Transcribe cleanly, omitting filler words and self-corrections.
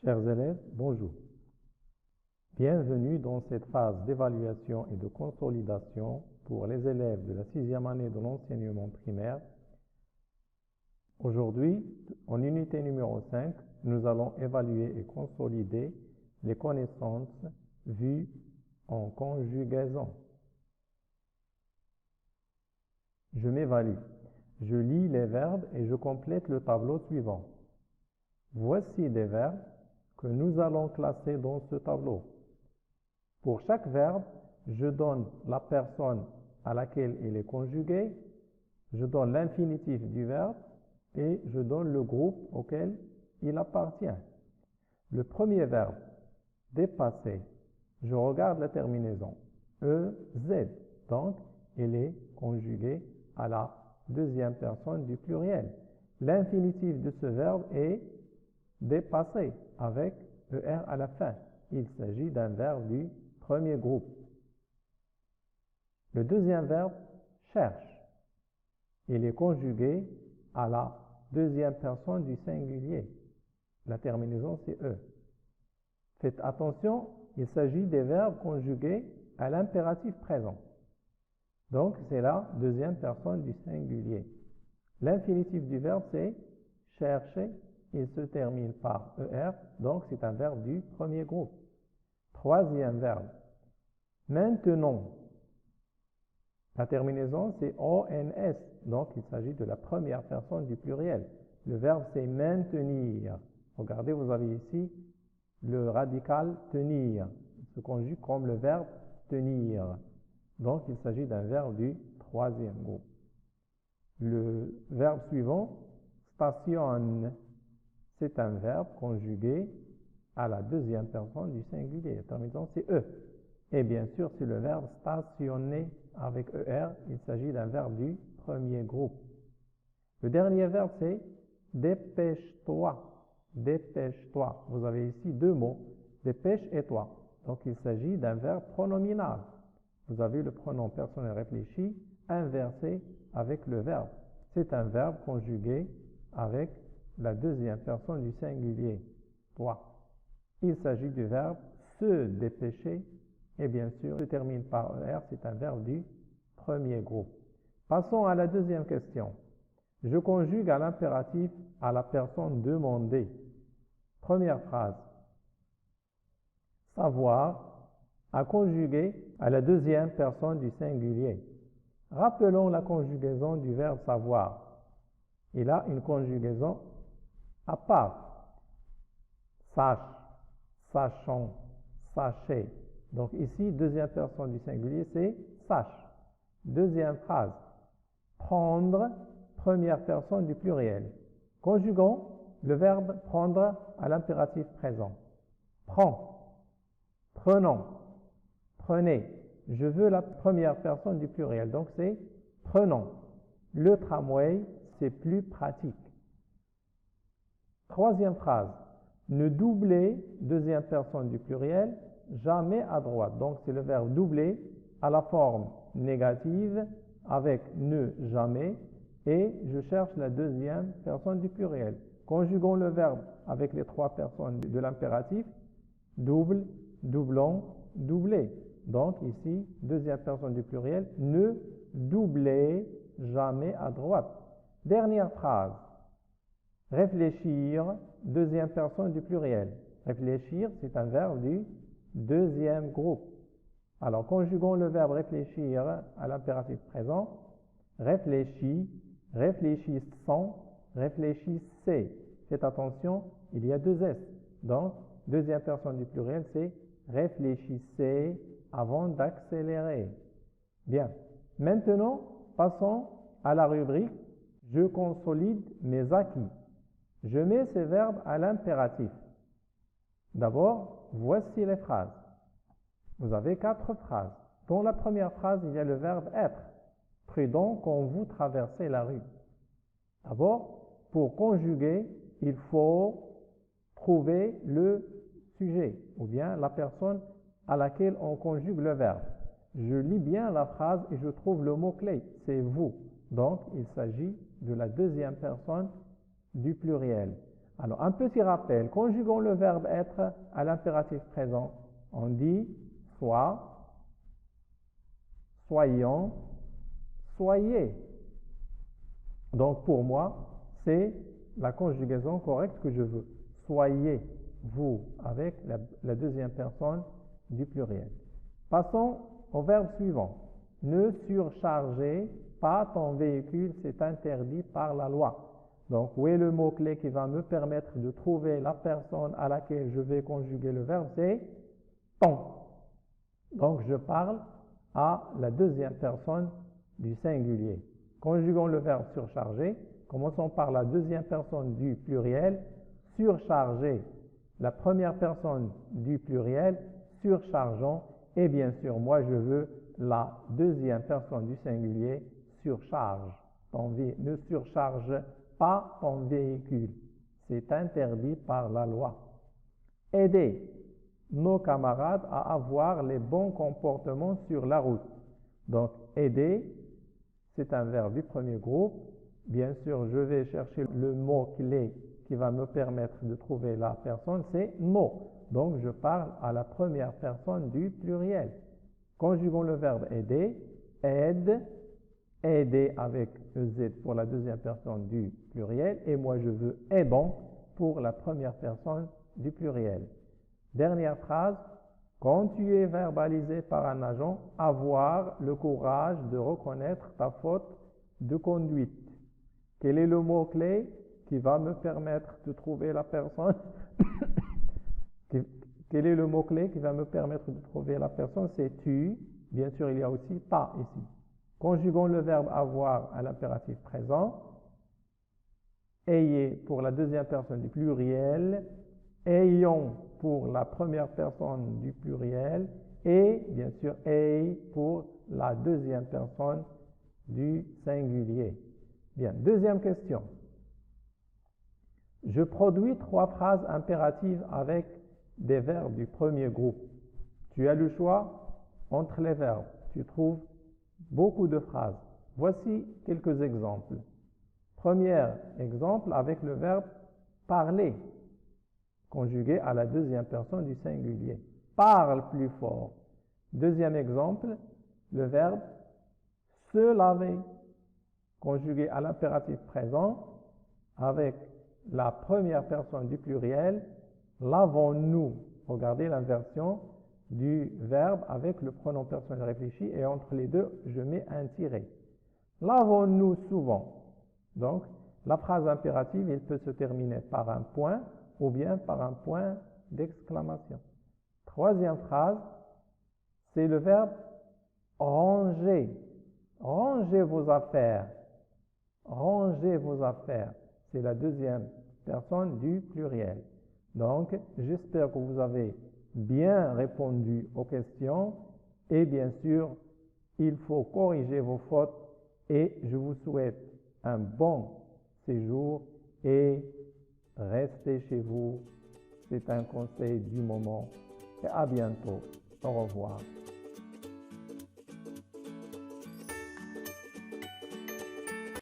Chers élèves, bonjour. Bienvenue dans cette phase d'évaluation et de consolidation pour les élèves de la 6e année de l'enseignement primaire. Aujourd'hui, en unité numéro 5, nous allons évaluer et consolider les connaissances vues en conjugaison. Je m'évalue. Je lis les verbes et je complète le tableau suivant. Voici des verbes que nous allons classer dans ce tableau. Pour chaque verbe, je donne la personne à laquelle il est conjugué, je donne l'infinitif du verbe et je donne le groupe auquel il appartient. Le premier verbe, dépasser, je regarde la terminaison, EZ, donc il est conjugué à la deuxième personne du pluriel. L'infinitif de ce verbe est dépasser avec ER à la fin. Il s'agit d'un verbe du premier groupe. Le deuxième verbe, cherche. Il est conjugué à la deuxième personne du singulier. La terminaison, c'est E. Faites attention, il s'agit des verbes conjugués à l'impératif présent. Donc, c'est la deuxième personne du singulier. L'infinitif du verbe, c'est chercher. Il se termine par ER, donc c'est un verbe du premier groupe. Troisième verbe, maintenant. La terminaison, c'est ONS, donc il s'agit de la première personne du pluriel. Le verbe, c'est maintenir. Regardez, vous avez ici le radical tenir. Il se conjugue comme le verbe tenir. Donc, il s'agit d'un verbe du troisième groupe. Le verbe suivant, stationne. C'est un verbe conjugué à la deuxième personne du singulier. La terminaison, c'est E. Et bien sûr, c'est le verbe stationner avec ER. Il s'agit d'un verbe du premier groupe. Le dernier verbe, c'est dépêche-toi. Dépêche-toi. Vous avez ici deux mots, dépêche et toi. Donc, il s'agit d'un verbe pronominal. Vous avez le pronom personnel réfléchi inversé avec le verbe. C'est un verbe conjugué avec la deuxième personne du singulier, toi. Il s'agit du verbe se dépêcher et bien sûr, se termine par ER, c'est un verbe du premier groupe. Passons à la deuxième question. Je conjugue à l'impératif à la personne demandée. Première phrase. Savoir à conjuguer à la deuxième personne du singulier. Rappelons la conjugaison du verbe savoir. Il a une conjugaison à part. Sache, sachons, sachez. Donc ici, deuxième personne du singulier, c'est sache. Deuxième phrase, prendre, première personne du pluriel. Conjuguons le verbe prendre à l'impératif présent. Prends, prenons, prenez. Je veux la première personne du pluriel, donc c'est prenons. Le tramway, c'est plus pratique. Troisième phrase, ne doublez, deuxième personne du pluriel, jamais à droite. Donc, c'est le verbe doubler à la forme négative avec ne jamais et je cherche la deuxième personne du pluriel. Conjuguons le verbe avec les trois personnes de l'impératif. Double, doublons, doublez. Donc, ici, deuxième personne du pluriel, ne doublez jamais à droite. Dernière phrase. Réfléchir, deuxième personne du pluriel. Réfléchir, c'est un verbe du deuxième groupe. Alors, conjuguons le verbe réfléchir à l'impératif présent. Réfléchis, réfléchissons, réfléchissez. Faites attention, il y a deux S. Donc, deuxième personne du pluriel, c'est réfléchissez avant d'accélérer. Bien. Maintenant, passons à la rubrique « Je consolide mes acquis ». Je mets ces verbes à l'impératif. D'abord, voici les phrases. Vous avez 4 phrases. Dans la première phrase, il y a le verbe être. Prudent quand vous traversez la rue. D'abord, pour conjuguer, il faut trouver le sujet ou bien la personne à laquelle on conjugue le verbe. Je lis bien la phrase et je trouve le mot-clé. C'est vous. Donc, il s'agit de la deuxième personne du pluriel. Alors, un petit rappel, conjuguons le verbe être à l'impératif présent. On dit soit, soyons, soyez. Donc, pour moi, c'est la conjugaison correcte que je veux. Soyez, vous, avec la deuxième personne du pluriel. Passons au verbe suivant. Ne surchargez pas ton véhicule, c'est interdit par la loi. Donc, où est le mot-clé qui va me permettre de trouver la personne à laquelle je vais conjuguer le verbe? C'est ton. Donc, je parle à la deuxième personne du singulier. Conjuguons le verbe surcharger. Commençons par la deuxième personne du pluriel. Surcharger la première personne du pluriel. Surchargeons. Et bien sûr, moi, je veux la deuxième personne du singulier. Surcharge. Ne surcharge pas ton véhicule. C'est interdit par la loi. Aider nos camarades à avoir les bons comportements sur la route. Donc, aider, c'est un verbe du premier groupe. Bien sûr, je vais chercher le mot-clé qui va me permettre de trouver la personne, c'est nos. Donc, je parle à la première personne du pluriel. Conjuguons le verbe aider. Aide, aider avec EZ pour la deuxième personne du pluriel. Et moi, je veux aidons pour la première personne du pluriel. Dernière phrase. Quand tu es verbalisé par un agent, avoir le courage de reconnaître ta faute de conduite. Quel est le mot-clé qui va me permettre de trouver la personne? Quel est le mot-clé qui va me permettre de trouver la personne? C'est tu. Bien sûr, il y a aussi ta ici. Conjuguons le verbe avoir à l'impératif présent. Ayez pour la deuxième personne du pluriel. Ayons pour la première personne du pluriel. Et bien sûr, aie pour la deuxième personne du singulier. Bien, deuxième question. Je produis 3 phrases impératives avec des verbes du premier groupe. Tu as le choix entre les verbes. Tu trouves beaucoup de phrases. Voici quelques exemples. Premier exemple avec le verbe parler, conjugué à la deuxième personne du singulier. Parle plus fort. Deuxième exemple, le verbe se laver, conjugué à l'impératif présent avec la première personne du pluriel. Lavons-nous. Regardez l'inversion du verbe avec le pronom personnel réfléchi et entre les deux, je mets un tiret. Lavons-nous souvent. Donc, la phrase impérative, elle peut se terminer par un point ou bien par un point d'exclamation. Troisième phrase, c'est le verbe ranger. Rangez vos affaires. Rangez vos affaires. C'est la deuxième personne du pluriel. Donc, j'espère que vous avez bien répondu aux questions et bien sûr, il faut corriger vos fautes et je vous souhaite un bon séjour et restez chez vous. C'est un conseil du moment et à bientôt. Au revoir.